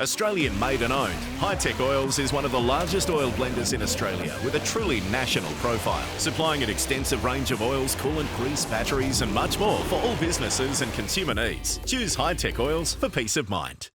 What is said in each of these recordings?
Australian made and owned, Hi-Tech Oils is one of the largest oil blenders in Australia with a truly national profile, supplying an extensive range of oils, coolant, grease, batteries and much more for all businesses and consumer needs. Choose Hi-Tech Oils for peace of mind.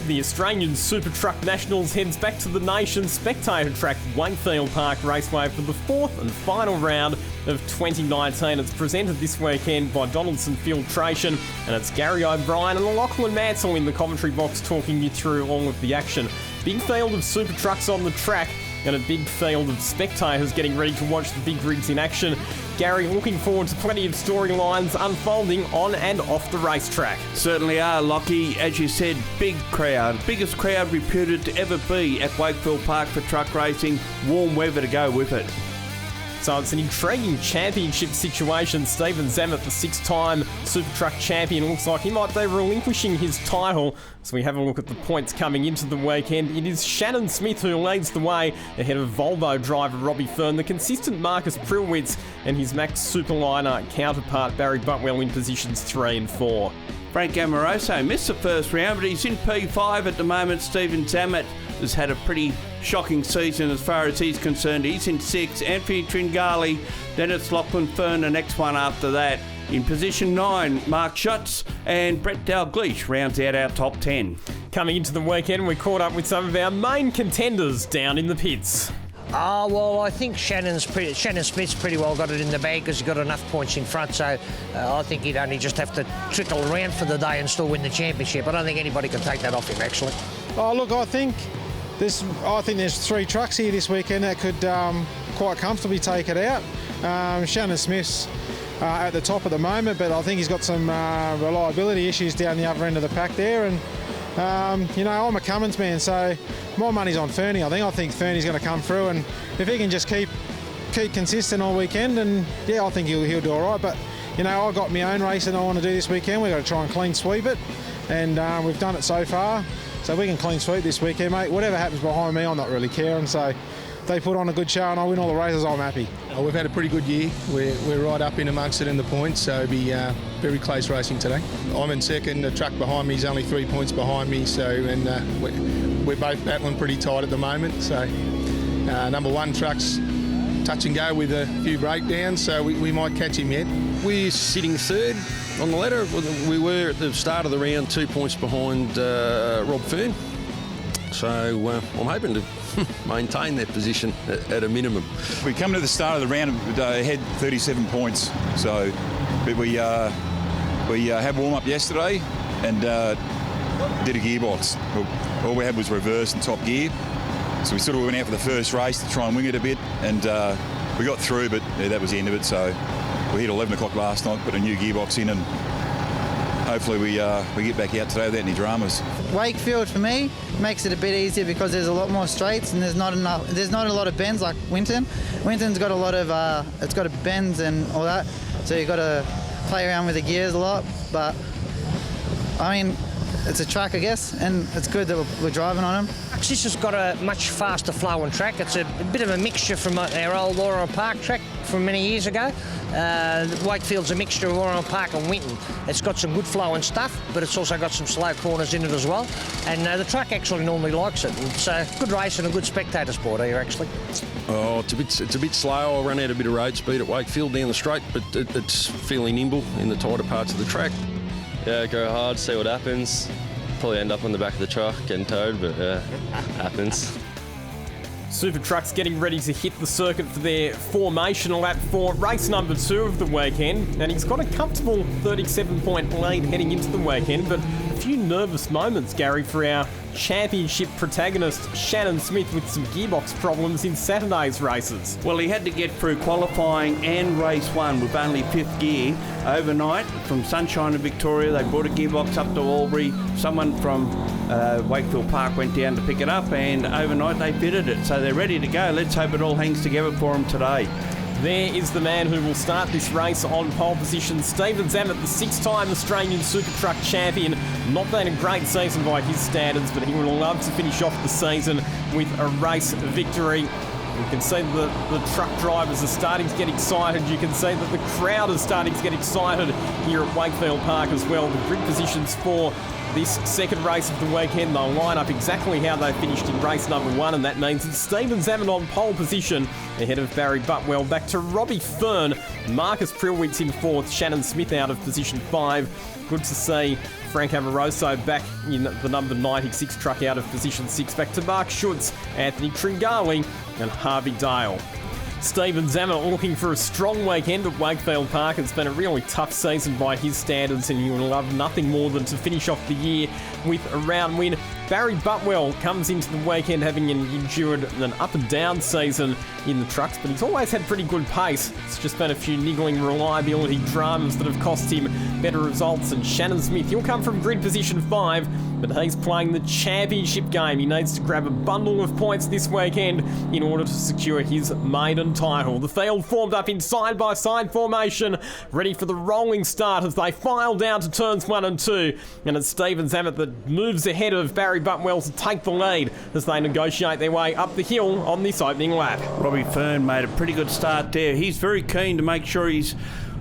The Australian Super Truck Nationals heads back to the nation's spectator track Wakefield Park Raceway for the fourth and final round of 2019. It's presented this weekend by Donaldson Filtration, and it's Gary O'Brien and Lachlan Mansell in the commentary box talking you through all of the action. Big field of super trucks on the track and a big field of spectators getting ready to watch the big rigs in action. Gary, looking forward to plenty of storylines unfolding on and off the racetrack. Certainly are, Lockie. As you said, big crowd. Biggest crowd reputed to ever be at Wakefield Park for truck racing. Warm weather to go with it. So it's an intriguing championship situation. Stephen Zammit, the six-time Super Truck champion, looks like he might be relinquishing his title. So we have a look at the points coming into the weekend. It is Shannon Smith who leads the way ahead of Volvo driver Robbie Fern, the consistent Marcus Prilwitz and his Max Superliner counterpart Barry Butwell in positions 3 and 4. Frank Amoroso missed the first round, but he's in P5 at the moment. Stephen Zammit has had a pretty shocking season as far as he's concerned. He's in 6. Anthony Tringali, then it's Lachlan Fern, the next one after that. In position 9, Mark Schutz and Brett Dalgleish rounds out our top 10. Coming into the weekend, we caught up with some of our main contenders down in the pits. Well, I think Shannon Smith's pretty well got it in the bag because he's got enough points in front, so I think he'd only just have to trickle around for the day and still win the championship. I don't think anybody can take that off him, actually. Oh, look, I think there's 3 trucks here this weekend that could quite comfortably take it out. Shannon Smith's at the top at the moment, but I think he's got some reliability issues down the other end of the pack there. And I'm a Cummins man, so my money's on Fernie. I think Fernie's going to come through, and if he can just keep consistent all weekend, and yeah, I think he'll do all right. But I've got my own racing I want to do this weekend. We've got to try and clean sweep it, and we've done it so far. So we can clean sweep this weekend, mate. Whatever happens behind me, I'm not really caring. So if they put on a good show and I win all the races, I'm happy. We've had a pretty good year. We're right up in amongst it in the points, so it'll be very close racing today. I'm in second. The truck behind me is only 3 points behind me, and we're both battling pretty tight at the moment. So number 1 truck's touch and go with a few breakdowns, so we might catch him yet. We're sitting third on the ladder. We were at the start of the round 2 points behind Rob Fern. So I'm hoping to maintain that position at a minimum. We come to the start of the round ahead 37 points. So we had warm up yesterday and did a gearbox. All we had was reverse and top gear. So we sort of went out for the first race to try and wing it a bit, and we got through, but that was the end of it. So we hit 11 o'clock last night, put a new gearbox in, and hopefully we get back out today without any dramas. Wakefield for me makes it a bit easier because there's a lot more straights and there's not a lot of bends like Winton. Winton's got a lot of it's got bends and all that, so you've got to play around with the gears a lot. But I mean, it's a track, I guess, and it's good that we're driving on them. This has got a much faster flowing track. It's a bit of a mixture from our old Oriel Park track from many years ago. Wakefield's a mixture of Oriel Park and Winton. It's got some good flowing stuff, but it's also got some slow corners in it as well. And the track actually normally likes it. It's a good race and a good spectator sport here, actually. Oh, it's a bit slow. I'll run out a bit of road speed at Wakefield down the straight, but it's fairly nimble in the tighter parts of the track. Yeah, go hard, see what happens. Probably end up on the back of the truck getting towed, but happens. Super Trucks getting ready to hit the circuit for their formational lap for race number 2 of the weekend, and he's got a comfortable 37-point lead heading into the weekend, but few nervous moments, Gary, for our championship protagonist Shannon Smith with some gearbox problems in Saturday's races. Well, he had to get through qualifying and race 1 with only 5th gear. Overnight, from Sunshine in Victoria, they brought a gearbox up to Albury. Someone from Wakefield Park went down to pick it up, and overnight they fitted it. So they're ready to go. Let's hope it all hangs together for them today. There is the man who will start this race on pole position, Stephen Zammit, the 6-time Australian Super Truck champion. Not been a great season by his standards, but he would love to finish off the season with a race victory. You can see that the truck drivers are starting to get excited. You can see that the crowd is starting to get excited here at Wakefield Park as well. The grid positions for this second race of the weekend, they'll line up exactly how they finished in race number 1, and that means it's Stephen Zammit on pole position ahead of Barry Butwell. Back to Robbie Fern, Marcus Prilwitz in 4th, Shannon Smith out of position 5. Good to see Frank Amoroso back in the number 96 truck out of position 6. Back to Mark Schutz, Anthony Tringali and Harvey Dale. Stephen Zammit looking for a strong weekend at Wakefield Park. It's been a really tough season by his standards, and he would love nothing more than to finish off the year with a round win. Barry Butwell comes into the weekend having endured an up and down season in the trucks, but he's always had pretty good pace. It's just been a few niggling reliability dramas that have cost him better results. And Shannon Smith, he'll come from grid position 5, but he's playing the championship game. He needs to grab a bundle of points this weekend in order to secure his maiden title. The field formed up in side-by-side formation, ready for the rolling start as they file down to turns 1 and 2. And it's Stephen Zammit that moves ahead of Barry Butwell to take the lead as they negotiate their way up the hill on this opening lap. Robbie Fern made a pretty good start there. He's very keen to make sure he's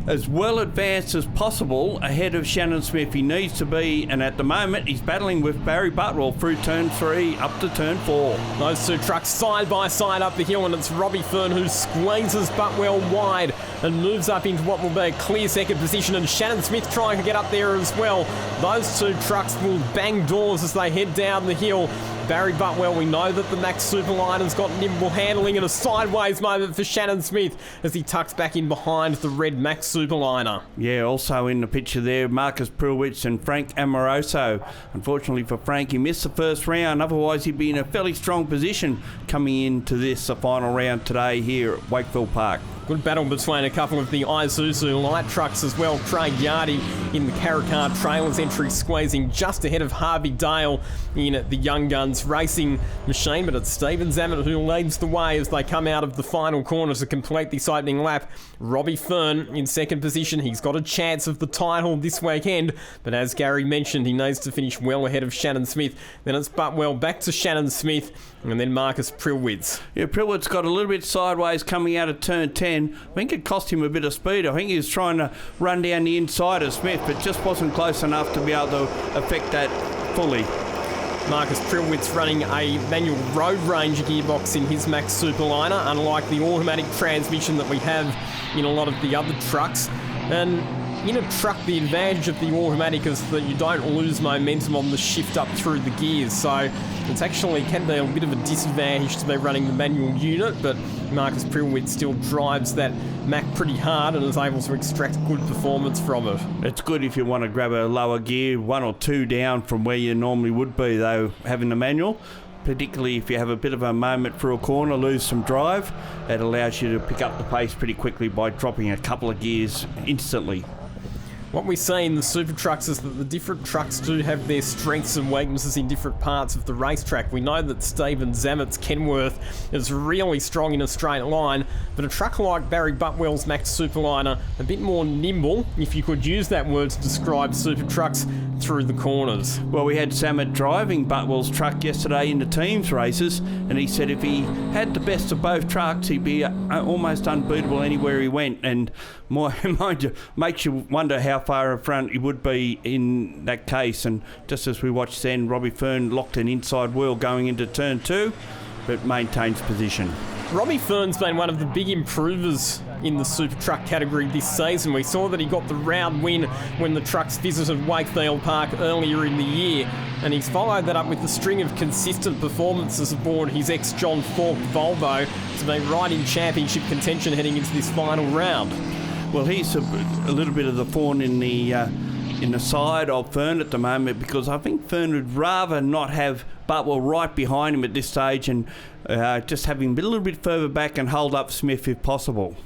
as well advanced as possible ahead of Shannon Smith. He needs to be, and at the moment he's battling with Barry Butwell through turn 3 up to turn 4. Those two trucks side by side up the hill, and it's Robbie Fern who squeezes Butwell wide and moves up into what will be a clear second position, and Shannon Smith trying to get up there as well. Those two trucks will bang doors as they head down the hill. Barry Butwell, we know that the Max Superliner's got nimble handling, and a sideways moment for Shannon Smith as he tucks back in behind the red Max Superliner. Yeah, also in the picture there, Marcus Prilwitz and Frank Amoroso. Unfortunately for Frank, he missed the first round. Otherwise, he'd be in a fairly strong position coming into this, the final round today here at Wakefield Park. Good battle between a couple of the Isuzu light trucks as well. Craig Yardy in the Caracar Trailers entry squeezing just ahead of Harvey Dale in the Young Guns racing machine. But it's Stephen Zammit who leads the way as they come out of the final corner to complete this opening lap. Robbie Fern in second position. He's got a chance of the title this weekend, but as Gary mentioned, he needs to finish well ahead of Shannon Smith. Then it's Butwell back to Shannon Smith, and then Marcus Prilwitz. Yeah, Prilwitz got a little bit sideways coming out of turn 10. I think it cost him a bit of speed. I think he was trying to run down the inside of Smith, but just wasn't close enough to be able to affect that fully. Marcus Prilwitz running a manual Road Ranger gearbox in his Max Superliner, unlike the automatic transmission that we have in a lot of the other trucks. And in a truck, the advantage of the automatic is that you don't lose momentum on the shift up through the gears, so it's actually can be a bit of a disadvantage to be running the manual unit, but Marcus Prilwitz still drives that Mac pretty hard and is able to extract good performance from it. It's good if you want to grab a lower gear, 1 or 2 down from where you normally would be, though, having the manual. Particularly if you have a bit of a moment through a corner, lose some drive, it allows you to pick up the pace pretty quickly by dropping a couple of gears instantly. What we see in the super trucks is that the different trucks do have their strengths and weaknesses in different parts of the racetrack. We know that Stephen Zammit's Kenworth is really strong in a straight line, but a truck like Barry Butwell's Max Superliner, a bit more nimble, if you could use that word to describe super trucks, through the corners. Well, we had Zammit driving Butwell's truck yesterday in the teams races, and he said if he had the best of both trucks, he'd be almost unbeatable anywhere he went, and mind you, makes you wonder how far in front he would be in that case. And just as we watched then, Robbie Fern locked an inside wheel going into turn 2, but maintains position. Robbie Fern's been one of the big improvers in the super truck category this season. We saw that he got the round win when the trucks visited Wakefield Park earlier in the year, and he's followed that up with a string of consistent performances aboard his ex-John Falk Volvo to be right in championship contention heading into this final round. Well, he's a little bit of the thorn in the in the side of Fern at the moment, because I think Fern would rather not have Butwell right behind him at this stage and just have him a little bit further back and hold up Smith if possible.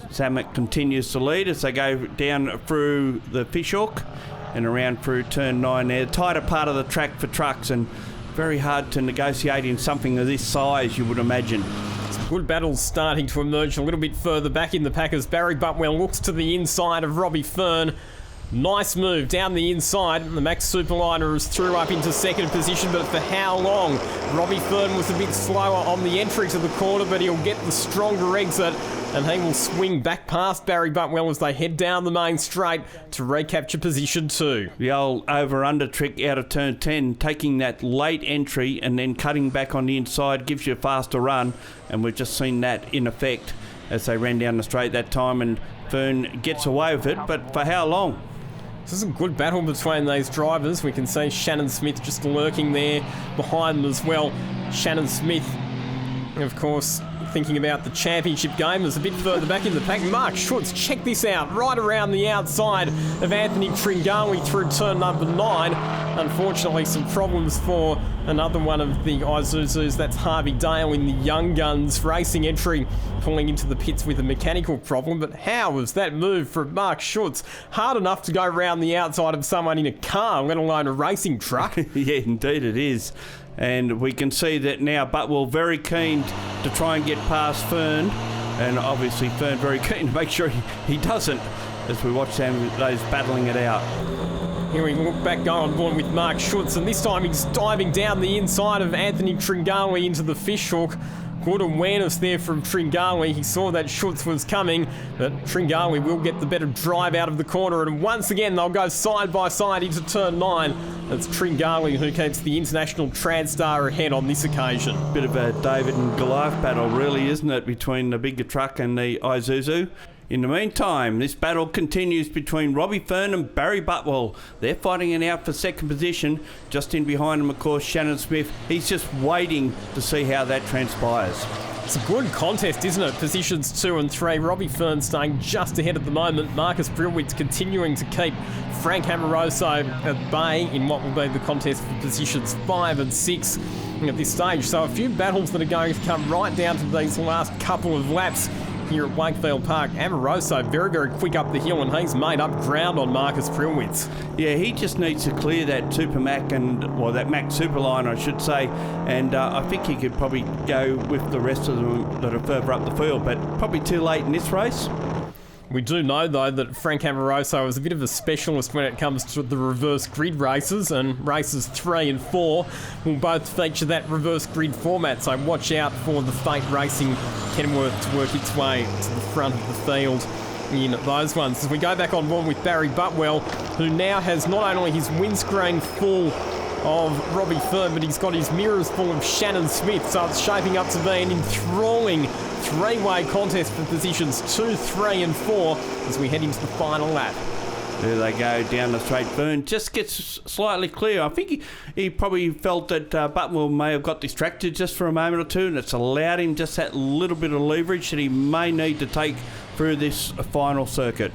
Zammit continues to lead as they go down through the Fishhook and around through turn 9 there. Tighter part of the track for trucks and very hard to negotiate in something of this size, you would imagine. Some good battles starting to emerge a little bit further back in the pack as Barry Butwell looks to the inside of Robbie Fern. Nice move down the inside. The Max Superliner is through up into second position, but for how long? Robbie Fern was a bit slower on the entry to the corner, but he'll get the stronger exit and he will swing back past Barry Butwell as they head down the main straight to recapture position 2. The old over-under trick out of turn 10, taking that late entry and then cutting back on the inside gives you a faster run, and we've just seen that in effect as they ran down the straight that time, and Fern gets away with it, but for how long? This is a good battle between these drivers. We can see Shannon Smith just lurking there behind them as well. Shannon Smith, of course, thinking about the championship game, is a bit further back in the pack. Mark Schutz, check this out, right around the outside of Anthony Tringali through turn number 9. Unfortunately, some problems for another one of the Isuzus. That's Harvey Dale in the Young Guns racing entry, pulling into the pits with a mechanical problem. But how was that move from Mark Schutz? Hard enough to go round the outside of someone in a car, let alone a racing truck. Yeah, indeed it is. And we can see that now Butwell very keen to try and get past Fern, and obviously Fern very keen to make sure he doesn't, as we watch them those battling it out. Here we look back going on with Mark Schutz, and this time he's diving down the inside of Anthony Tringali into the Fishhook. Good awareness there from Tringali. He saw that Schutz was coming, but Tringali will get the better drive out of the corner, and once again they'll go side by side into turn 9. It's Tringali who keeps the International Transstar ahead on this occasion. Bit of a David and Goliath battle really, isn't it, between the bigger truck and the Isuzu? In the meantime, this battle continues between Robbie Fern and Barry Butwell. They're fighting it out for second position. Just in behind them, of course, Shannon Smith. He's just waiting to see how that transpires. It's a good contest, isn't it? Positions 2 and 3. Robbie Fern staying just ahead at the moment. Marcus Brilwitz continuing to keep Frank Amoroso at bay in what will be the contest for positions 5 and 6 at this stage. So a few battles that are going to come right down to these last couple of laps here at Wakefield Park. Amoroso very, very quick up the hill, and he's made up ground on Marcus Brilwitz. Yeah, he just needs to clear that Super Mac that Mac Superline, I should say, and I think he could probably go with the rest of them that are further up the field, but probably too late in this race. We do know, though, that Frank Amoroso is a bit of a specialist when it comes to the reverse grid races, and races 3 and 4 will both feature that reverse grid format, so watch out for the Fate Racing Kenworth to work its way to the front of the field in those ones. As we go back on board with Barry Butwell, who now has not only his windscreen full of Robbie Fern, but he's got his mirrors full of Shannon Smith, so it's shaping up to be an enthralling three-way contest for positions 2, 3 and 4 as we head into the final lap. There they go down the straight. Fern just gets slightly clear. I think he probably felt that Butwell may have got distracted just for a moment or two, and it's allowed him just that little bit of leverage that he may need to take through this final circuit.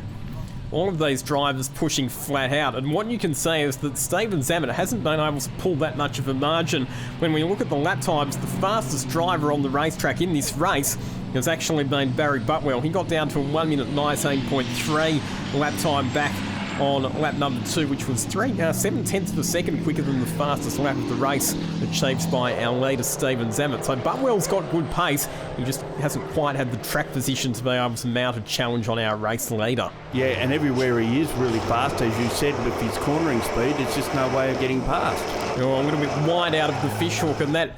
All of these drivers pushing flat out, and what you can say is that Steven Zammit hasn't been able to pull that much of a margin. When we look at the lap times, the fastest driver on the racetrack in this race has actually been Barry Butwell. He got down to a 1 minute 19.3 lap time back on lap number 2, which was 7/10 of a second quicker than the fastest lap of the race achieved by our leader Steven Zammit. So Butwell's got good pace, he just hasn't quite had the track position to be able to mount a challenge on our race leader. Yeah, and everywhere he is really fast, as you said, with his cornering speed, there's just no way of getting past. A little bit wide out of the Fishhook, and that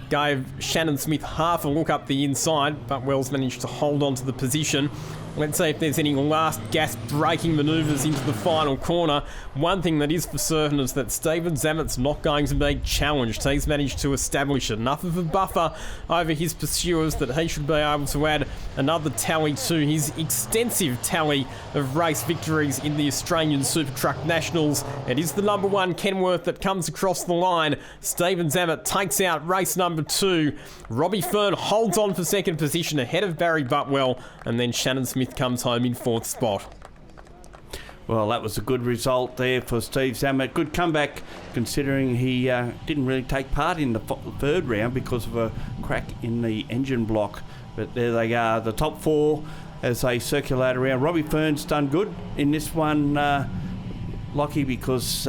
gave Shannon Smith half a look up the inside. Butwell's managed to hold on to the position. Let's see if there's any last gas braking manoeuvres into the final corner. One thing that is for certain is that Steven Zammit's not going to be challenged. He's managed to establish enough of a buffer over his pursuers that he should be able to add another tally to his extensive tally of race victories in the Australian Super Truck Nationals. It is the number 1 Kenworth that comes across the line. Steven Zammit takes out race number 2. Robbie Fern holds on for second position ahead of Barry Butwell, and then Shannon Smith comes home in 4th spot. Well, that was a good result there for Steve Zammit. Good comeback, considering he didn't really take part in the third round because of a crack in the engine block. But there they are, the top four as they circulate around. Robbie Fern's done good in this one, Lockie, because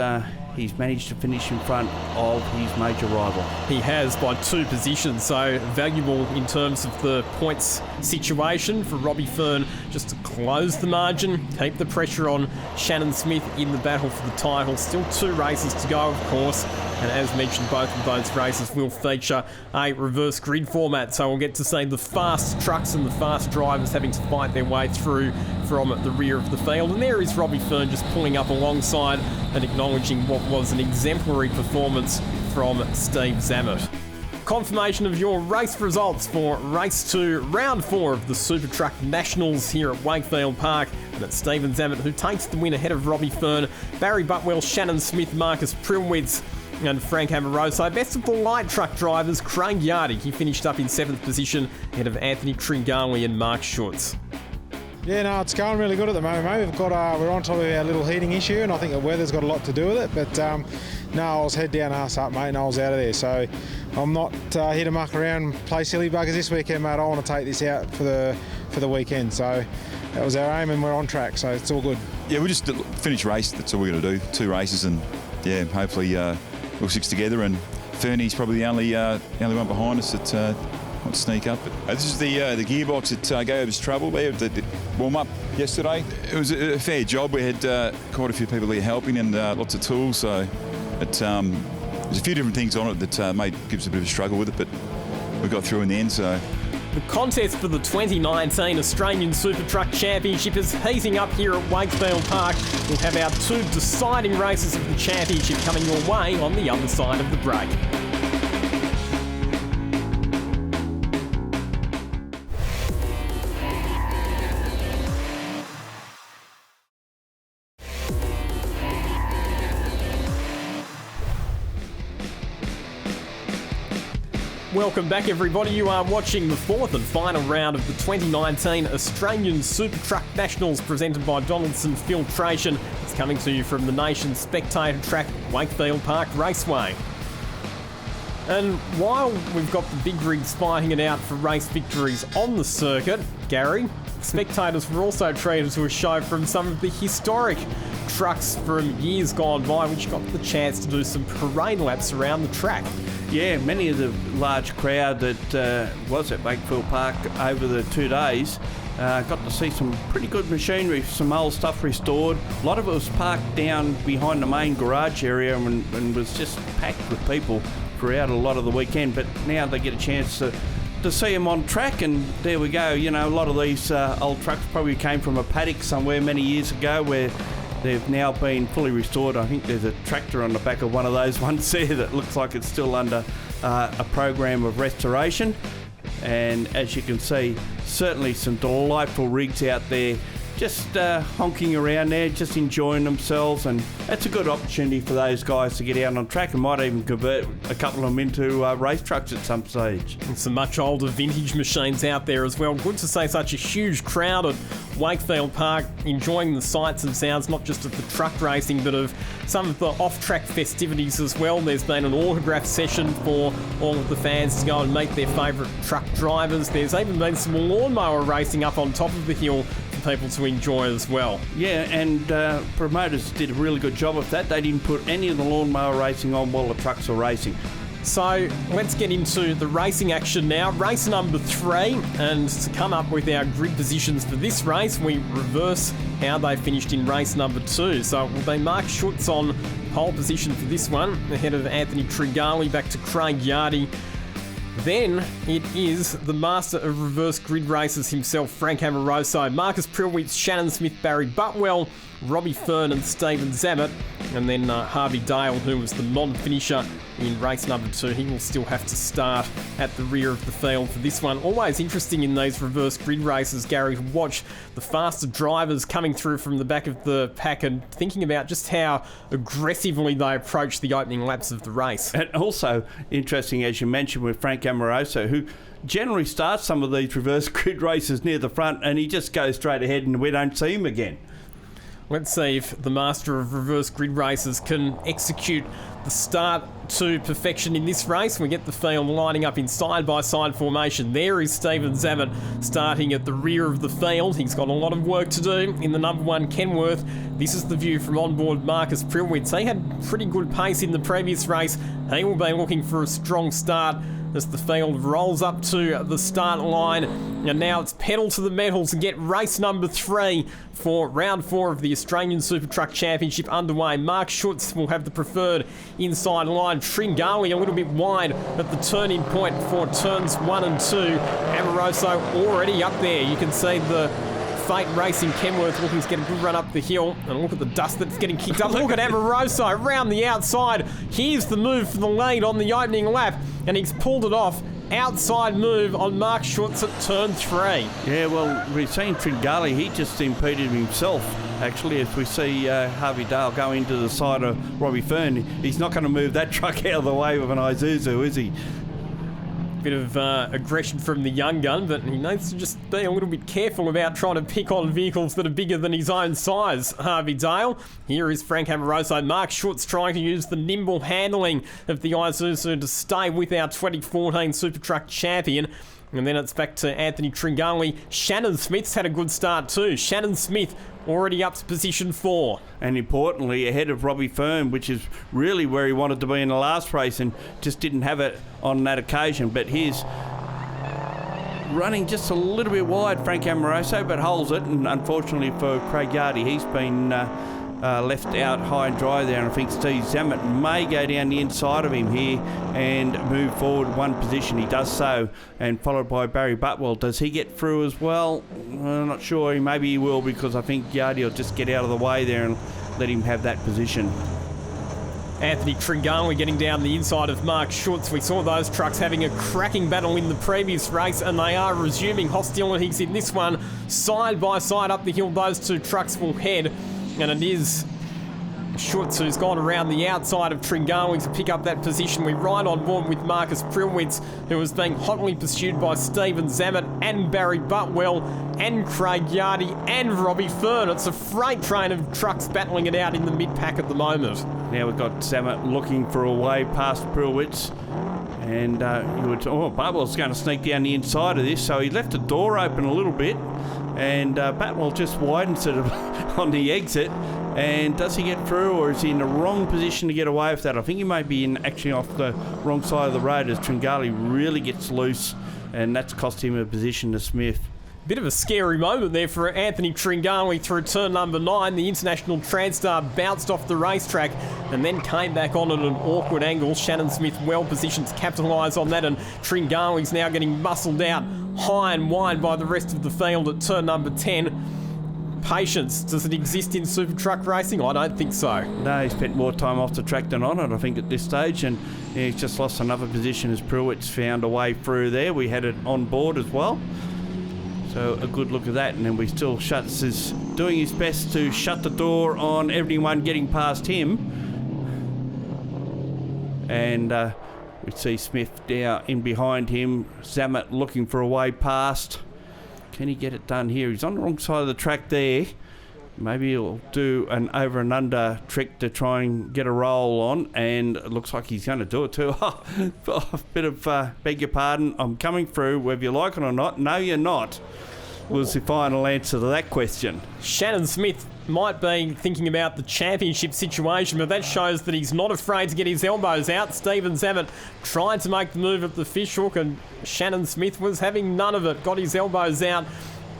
he's managed to finish in front of his major rival. He has by 2 positions, so valuable in terms of the points situation for Robbie Fern just to close the margin, keep the pressure on Shannon Smith in the battle for the title. Still 2 races to go, of course, and as mentioned, both of those races will feature a reverse grid format, so we'll get to see the fast trucks and the fast drivers having to fight their way through from the rear of the field. And there is Robbie Fern just pulling up alongside and acknowledging what was an exemplary performance from Steve Zammit. Confirmation of your race results for race 2, round 4 of the Super Truck Nationals here at Wakefield Park. And it's Stephen Zammit who takes the win ahead of Robbie Fern, Barry Butwell, Shannon Smith, Marcus Prilwitz and Frank Amoroso. Best of the light truck drivers, Craig Yardy. He finished up in 7th position ahead of Anthony Tringali and Mark Schutz. Yeah, no, it's going really good at the moment, mate. We've got we're on top of our little heating issue, and I think the weather's got a lot to do with it. But no, I was head down, ass up, mate, and I was out of there. So I'm not here to muck around and play silly buggers this weekend, mate. I want to take this out for the weekend. So that was our aim, and we're on track. So it's all good. Yeah, we just finished race. That's all we got to do. 2 races, and yeah, hopefully we'll 6 together. And Fernie's probably the only one behind us that. Want to sneak up. This is the gearbox that gave us trouble there. The warm-up yesterday. It was a fair job. We had quite a few people there helping and lots of tools. So there's a few different things on it that gives us a bit of a struggle with it, but we got through in the end. So the contest for the 2019 Australian Super Truck Championship is heating up here at Wakefield Park. We'll have our 2 deciding races of the championship coming your way on the other side of the break. Welcome back, everybody. You are watching the 4th and final round of the 2019 Australian Super Truck Nationals presented by Donaldson Filtration. It's coming to you from the nation's spectator track, Wakefield Park Raceway. And while we've got the big rigs fighting it out for race victories on the circuit, Gary, spectators were also treated to a show from some of the historic trucks from years gone by, which got the chance to do some parade laps around the track. Yeah, many of the large crowd that was at Wakefield Park over the 2 days got to see some pretty good machinery, some old stuff restored. A lot of it was parked down behind the main garage area and was just packed with people throughout a lot of the weekend. But now they get a chance to see them on track, and there we go. You know, a lot of these old trucks probably came from a paddock somewhere many years ago where they've now been fully restored. I think there's a tractor on the back of one of those ones there that looks like it's still under a program of restoration. And as you can see, certainly some delightful rigs out there just honking around there, just enjoying themselves, and that's a good opportunity for those guys to get out on track and might even convert a couple of them into race trucks at some stage. And some much older vintage machines out there as well. Good to see such a huge crowd at Wakefield Park enjoying the sights and sounds, not just of the truck racing, but of some of the off-track festivities as well. There's been an autograph session for all of the fans to go and meet their favourite truck drivers. There's even been some lawnmower racing up on top of the hill for people to enjoy as well. Yeah, and promoters did a really good job of that. They didn't put any of the lawnmower racing on while the trucks were racing. So let's get into the racing action now. Race number 3, and to come up with our grid positions for this race, we reverse how they finished in race number 2. So it will be Mark Schutz on pole position for this one, ahead of Anthony Tringali, back to Craig Yardy. Then it is the master of reverse grid races himself, Frank Amoroso, Marcus Prilwitz, Shannon Smith, Barry Butwell, Robbie Fern and Stephen Zammit, and then Harvey Dale, who was the non-finisher in race number 2. He will still have to start at the rear of the field for this one. Always interesting in these reverse grid races, Gary, to watch the faster drivers coming through from the back of the pack and thinking about just how aggressively they approach the opening laps of the race. And also interesting, as you mentioned, with Frank Amoroso, who generally starts some of these reverse grid races near the front and he just goes straight ahead and we don't see him again. Let's see if the master of reverse grid races can execute the start to perfection in this race. We get the field lining up in side-by-side formation. There is Stephen Zammit starting at the rear of the field. He's got a lot of work to do in the number one Kenworth. This is the view from onboard Marcus Prilwitz. He had pretty good pace in the previous race. He will be looking for a strong start as the field rolls up to the start line. And now it's pedal to the metals and get race number 3 for round 4 of the Australian Super Truck Championship underway. Mark Schutz will have the preferred inside line. Tringali a little bit wide at the turn-in point for turns 1 and 2. Amoroso already up there. You can see the Fate Racing Kenworth looking to get a good run up the hill. And look at the dust that's getting kicked up. Look at Amoroso around the outside. Here's the move for the lead on the opening lap. And he's pulled it off. Outside move on Mark Schutz at turn 3. Yeah, well, we've seen Tringali. He just impeded himself, actually, as we see Harvey Dale go into the side of Robbie Fern. He's not going to move that truck out of the way with an Isuzu, is he? Bit of aggression from the young gun, but he needs to just be a little bit careful about trying to pick on vehicles that are bigger than his own size. Harvey Dale. Here is Frank Amoroso. Mark Schutz trying to use the nimble handling of the Isuzu to stay with our 2014 Super Truck champion. And then it's back to Anthony Tringali. Shannon Smith's had a good start too. Shannon Smith already up to position 4. And importantly, ahead of Robbie Fern, which is really where he wanted to be in the last race and just didn't have it on that occasion. But he's running just a little bit wide, Frank Amoroso, but holds it. And unfortunately for Craig Yardy, he's been left out high and dry there. And I think Steve Zammit may go down the inside of him here and move forward one position. He does so, and followed by Barry Butwell. Does he get through as well? I'm not sure. Maybe he will, because I think Yardy will just get out of the way there and let him have that position. Anthony Tringali getting down the inside of Mark Schutz. We saw those trucks having a cracking battle in the previous race, and they are resuming hostilities in this one. Side by side up the hill, those two trucks will head. And it is Schutz who's gone around the outside of Tringali to pick up that position. We ride on board with Marcus Prilwitz, who is being hotly pursued by Stephen Zammit and Barry Butwell and Craig Yardy and Robbie Fern. It's a freight train of trucks battling it out in the mid-pack at the moment. Now we've got Zammit looking for a way past Prilwitz. And Butwell's going to sneak down the inside of this, so he left the door open a little bit. And Butwell just widens it on the exit. And does he get through, or is he in the wrong position to get away with that? I think he may be actually off the wrong side of the road as Tringali really gets loose, and that's cost him a position to Smith. Bit of a scary moment there for Anthony Tringali through turn number 9. The International Transstar bounced off the racetrack and then came back on at an awkward angle. Shannon Smith well positioned to capitalise on that, and Tringali's now getting muscled out high and wide by the rest of the field at turn number 10. Patience, does it exist in super truck racing? I don't think so. No, he spent more time off the track than on it, I think, at this stage, and he's just lost another position as Pruitt's found a way through there. We had it on board as well. So a good look at that, and then we still Schutz is doing his best to shut the door on everyone getting past him. And we see Smith down in behind him. Zammit looking for a way past. Can he get it done here? He's on the wrong side of the track there. Maybe he'll do an over and under trick to try and get a roll on, and it looks like he's going to do it too. A bit of, beg your pardon, I'm coming through, whether you like it or not. No, you're not, was the final answer to that question. Shannon Smith might be thinking about the championship situation, but that shows that he's not afraid to get his elbows out. Stephen Zammit tried to make the move at the fishhook, and Shannon Smith was having none of it. Got his elbows out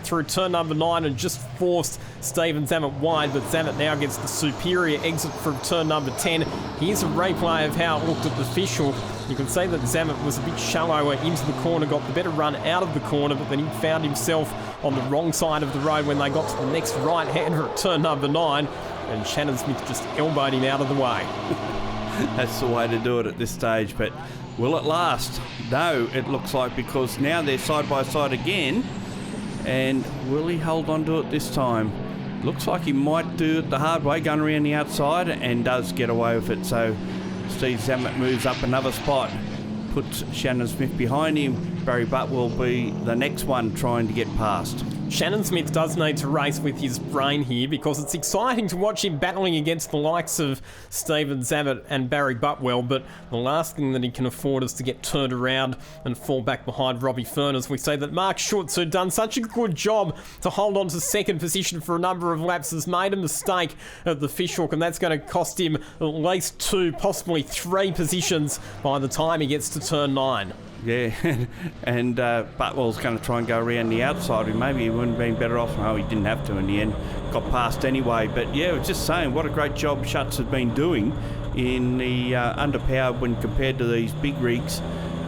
through turn number 9 and just forced Stephen Zammit wide, but Zammit now gets the superior exit from turn number 10. Here's a replay of how it looked at the fishhook. You can see that Zammit was a bit shallower into the corner, got the better run out of the corner, but then he found himself on the wrong side of the road when they got to the next right-hander at turn number 9, and Shannon Smith just elbowed him out of the way. That's the way to do it at this stage, but will it last? No, it looks like, because now they're side by side again. And will he hold on to it this time? Looks like he might do it the hard way, going around the outside, and does get away with it. So Steve Zammit moves up another spot, puts Shannon Smith behind him. Barry Butt will be the next one trying to get past. Shannon Smith does need to race with his brain here because it's exciting to watch him battling against the likes of Stephen Zammit and Barry Butwell, but the last thing that he can afford is to get turned around and fall back behind Robbie Fern, as we say that Mark Schutz, who'd done such a good job to hold on to second position for a number of laps, has made a mistake at the fishhook, and that's going to cost him at least 2, possibly 3 positions by the time he gets to turn 9. Yeah, and Butwell's going to try and go around the outside. Maybe he wouldn't have been better off. No, he didn't have to in the end. Got past anyway. But yeah, I was just saying what a great job Schutz has been doing in the underpowered when compared to these big rigs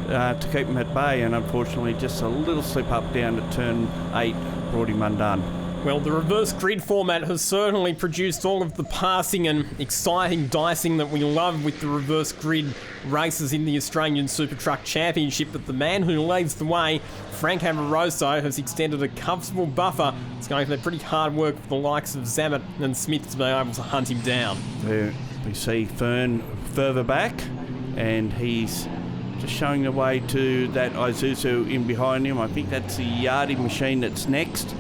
to keep him at bay. And unfortunately, just a little slip up down to turn 8 brought him undone. Well, the reverse grid format has certainly produced all of the passing and exciting dicing that we love with the reverse grid races in the Australian Super Truck Championship, but the man who leads the way, Frank Amoroso, has extended a comfortable buffer. It's going to be pretty hard work for the likes of Zammit and Smith to be able to hunt him down. We see Fern further back, and he's just showing the way to that Isuzu in behind him. I think that's the Yardie machine that's next.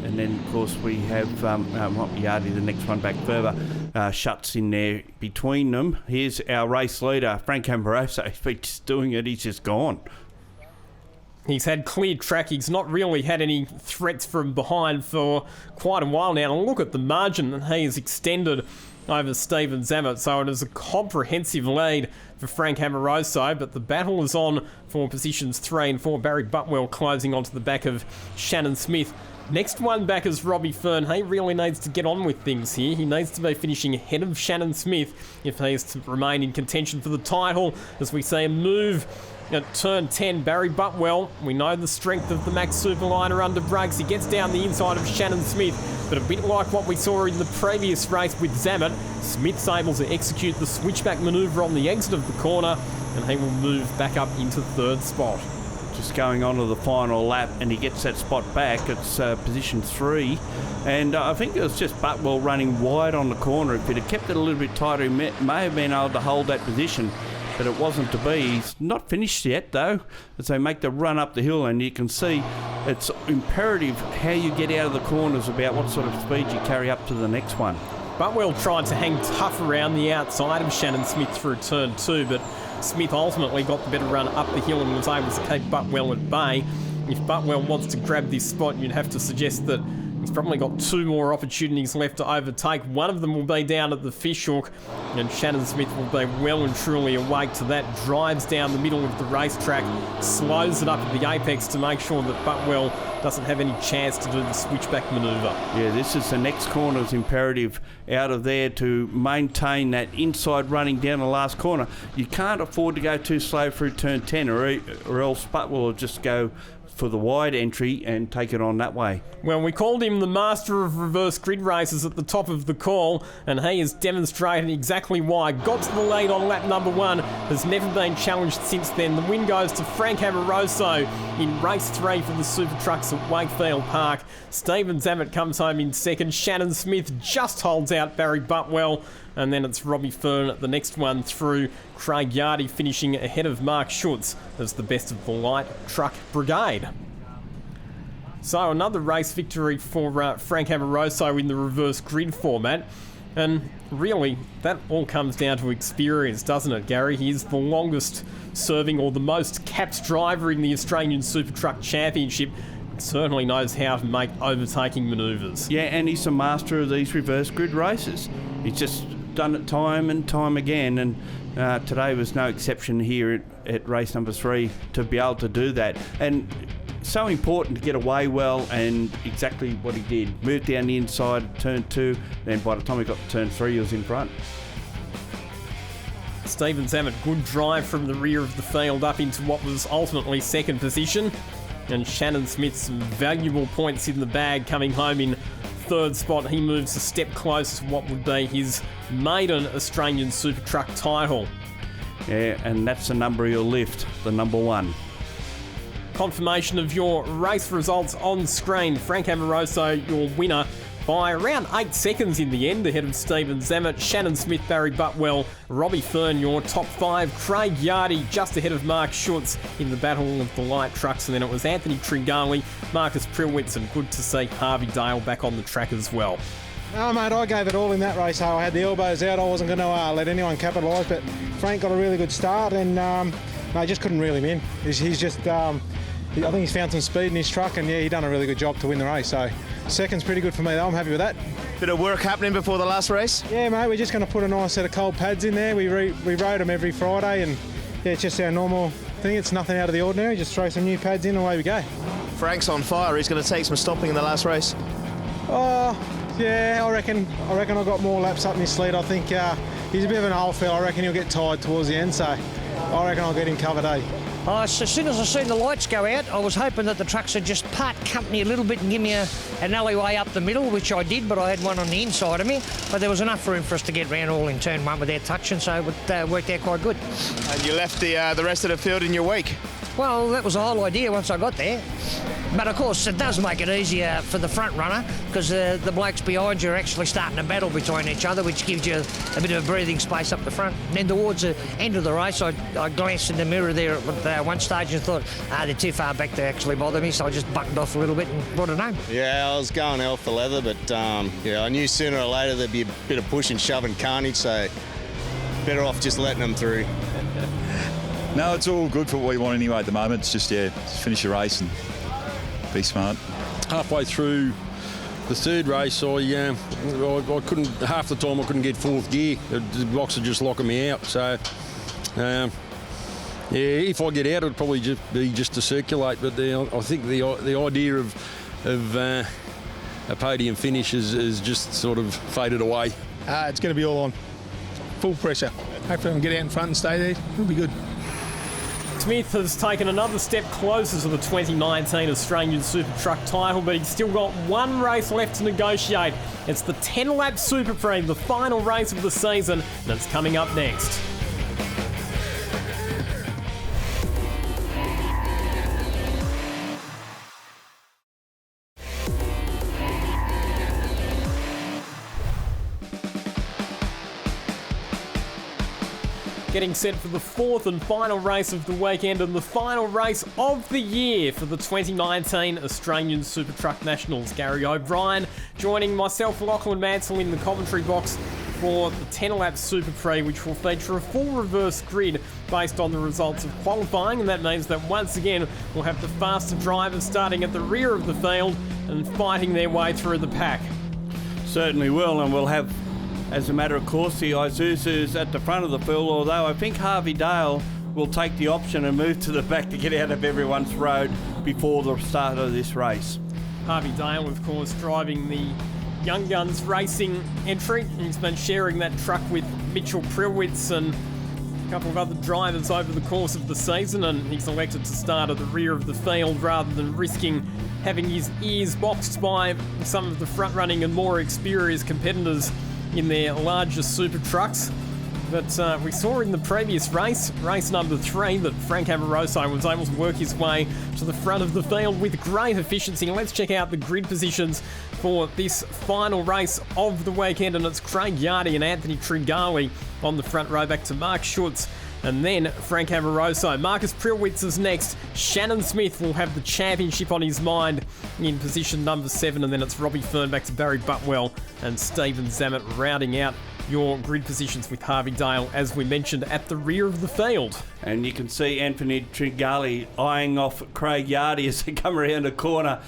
And then, of course, we have, not Yardie, the next one back further, Schutz in there between them. Here's our race leader, Frank Amoroso. He's been just doing it, he's just gone. He's had clear track. He's not really had any threats from behind for quite a while now. And look at the margin that he has extended over Stephen Zammit. So it is a comprehensive lead for Frank Amoroso, but the battle is on for positions 3 and 4. Barry Butwell closing onto the back of Shannon Smith. Next one back is Robbie Fern. He really needs to get on with things here. He needs to be finishing ahead of Shannon Smith if he is to remain in contention for the title. As we see a move at turn 10, Barry Butwell. We know the strength of the Max Superliner under brakes. He gets down the inside of Shannon Smith, but a bit like what we saw in the previous race with Zammit, Smith's able to execute the switchback manoeuvre on the exit of the corner, and he will move back up into 3rd spot. Just going on to the final lap, and he gets that spot back. It's position 3, and I think it was just Butwell running wide on the corner. If he'd have kept it a little bit tighter, he may have been able to hold that position, but it wasn't to be. He's not finished yet, though, as they make the run up the hill, and you can see it's imperative how you get out of the corners about what sort of speed you carry up to the next one. Butwell tried to hang tough around the outside of Shannon Smith through turn 2, but Smith ultimately got the better run up the hill and was able to keep Butwell at bay. If Butwell wants to grab this spot, you'd have to suggest that he's probably got 2 more opportunities left to overtake. One of them will be down at the fishhook, and Shannon Smith will be well and truly awake to that. Drives down the middle of the racetrack, slows it up at the apex to make sure that Butwell doesn't have any chance to do the switchback manoeuvre. Yeah, this is the next corner's imperative out of there to maintain that inside running down the last corner. You can't afford to go too slow through turn 10 or else Butwell will just go for the wide entry and take it on that way. Well, we called him the master of reverse grid races at the top of the call, and he has demonstrated exactly why. Got to the lead on lap number 1, has never been challenged since then. The win goes to Frank Amoroso in race 3 for the Super Trucks at Wakefield Park. Stephen Zammit comes home in 2nd. Shannon Smith just holds out Barry Butwell, and then it's Robbie Fern at the next one through. Craig Yardie finishing ahead of Mark Schutz as the best of the light truck brigade. So another race victory for Frank Amoroso in the reverse grid format. And really, that all comes down to experience, doesn't it, Gary? He's the longest serving or the most capped driver in the Australian Super Truck Championship. Certainly knows how to make overtaking manoeuvres. Yeah, and he's a master of these reverse grid races. He's just done it time and time again, and today was no exception here at race number 3 to be able to do that. And so important to get away well, and exactly what he did. Moved down the inside, turn 2, then by the time he got to turn 3, he was in front. Stephen Zammit, good drive from the rear of the field up into what was ultimately 2nd position. And Shannon Smith, some valuable points in the bag, coming home in 3rd spot. He moves a step closer to what would be his maiden Australian Super Truck title. Yeah, and that's the number he'll lift, the number 1. Confirmation of your race results on screen. Frank Amoroso, your winner, by around 8 seconds in the end, ahead of Stephen Zammit, Shannon Smith, Barry Butwell, Robbie Fern, your top 5, Craig Yardie just ahead of Mark Schutz in the battle of the light trucks, and then it was Anthony Tringali, Marcus Prilwitz, and good to see Harvey Dale back on the track as well. No, mate, I gave it all in that race. I had the elbows out. I wasn't going to let anyone capitalise, but Frank got a really good start, and mate, just couldn't reel him in. He's just, I think he's found some speed in his truck, and yeah, he done a really good job to win the race. So second's pretty good for me, though. I'm happy with that. Bit of work happening before the last race? Yeah, mate, we're just going to put a nice set of cold pads in there. We rode them every Friday, and yeah, it's just our normal thing. It's nothing out of the ordinary. Just throw some new pads in, away we go. Frank's on fire. He's going to take some stopping in the last race. Yeah, I reckon I've got more laps up my sleeve. I think he's a bit of an old fella. I reckon he'll get tired towards the end, so I reckon I'll get him covered, eh? As soon as I seen the lights go out, I was hoping that the trucks would just part company a little bit and give me an alleyway up the middle, which I did, but I had one on the inside of me. But there was enough room for us to get round all in turn one without touching, so it worked out quite good. And you left the rest of the field in your wake? Well, that was the whole idea once I got there. But of course, it does make it easier for the front runner because the blokes behind you are actually starting to battle between each other, which gives you a bit of a breathing space up the front. And then towards the end of the race, I glanced in the mirror there at one stage and thought, they're too far back to actually bother me, so I just buttoned off a little bit and brought it home. Yeah, I was going hell for leather, but I knew sooner or later there'd be a bit of push and shove and carnage, so better off just letting them through. No, it's all good for what we want anyway at the moment. It's just, finish your race and be smart. Halfway through the third race, I couldn't, half the time I couldn't get fourth gear. The box are just locking me out. So, if I get out, it'd probably just be to circulate. But I think the idea of a podium finish is just sort of faded away. It's going to be all on. Full pressure. Hopefully I can get out in front and stay there. It'll be good. Smith has taken another step closer to the 2019 Australian Super Truck title, but he's still got one race left to negotiate. It's the 10-lap Super Prix, the final race of the season, and it's coming up next. Getting set for the fourth and final race of the weekend and the final race of the year for the 2019 Australian Super Truck Nationals. Gary O'Brien joining myself, Lachlan Mansell, in the commentary box for the 10-lap Super Prix, which will feature a full reverse grid based on the results of qualifying, and that means that once again we'll have the faster drivers starting at the rear of the field and fighting their way through the pack. Certainly will, and we'll have, as a matter of course, the Isuzus at the front of the field, although I think Harvey Dale will take the option and move to the back to get out of everyone's road before the start of this race. Harvey Dale, of course, driving the Young Guns Racing entry. He's been sharing that truck with Mitchell Prilwitz and a couple of other drivers over the course of the season, and he's elected to start at the rear of the field rather than risking having his ears boxed by some of the front-running and more experienced competitors in their larger super trucks. But we saw in the previous race number 3, that Frank Amoroso was able to work his way to the front of the field with great efficiency. Let's check out the grid positions for this final race of the weekend, and it's Craig Yardie and Anthony Tringali on the front row, back to Mark Schutz and then Frank Amoroso. Marcus Prilwitz is next. Shannon Smith will have the championship on his mind in position number 7, and then it's Robbie Fern back to Barry Butwell and Stephen Zammit rounding out your grid positions with Harvey Dale, as we mentioned, at the rear of the field. And you can see Anthony Tringali eyeing off Craig Yardie as they come around the corner.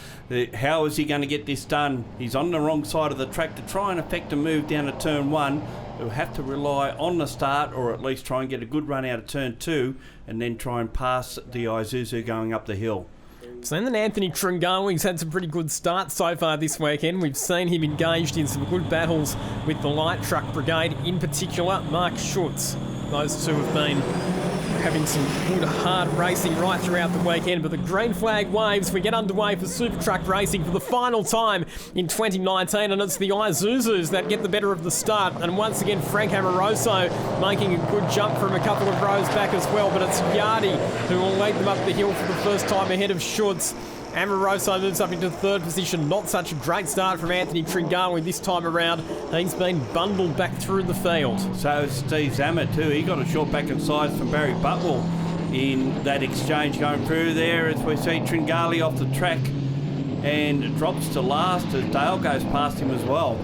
How is he going to get this done? He's on the wrong side of the track. To try and effect a move down to turn 1, he'll have to rely on the start, or at least try and get a good run out of turn 2, and then try and pass the Isuzu going up the hill. So then Anthony Tringali's had some pretty good starts so far this weekend. We've seen him engaged in some good battles with the light truck brigade, in particular Mark Schutz. Those two have been having some good hard racing right throughout the weekend, but the green flag waves. We get underway for super truck racing for the final time in 2019, and it's the Isuzus that get the better of the start. And once again, Frank Amoroso making a good jump from a couple of rows back as well, but it's Yardie who will lead them up the hill for the first time ahead of Schutz. Amoroso moves up into third position. Not such a great start from Anthony Tringali this time around. He's been bundled back through the field. So Steve Zammit too. He got a short back and sides from Barry Butwell in that exchange going through there, as we see Tringali off the track and drops to last as Dale goes past him as well.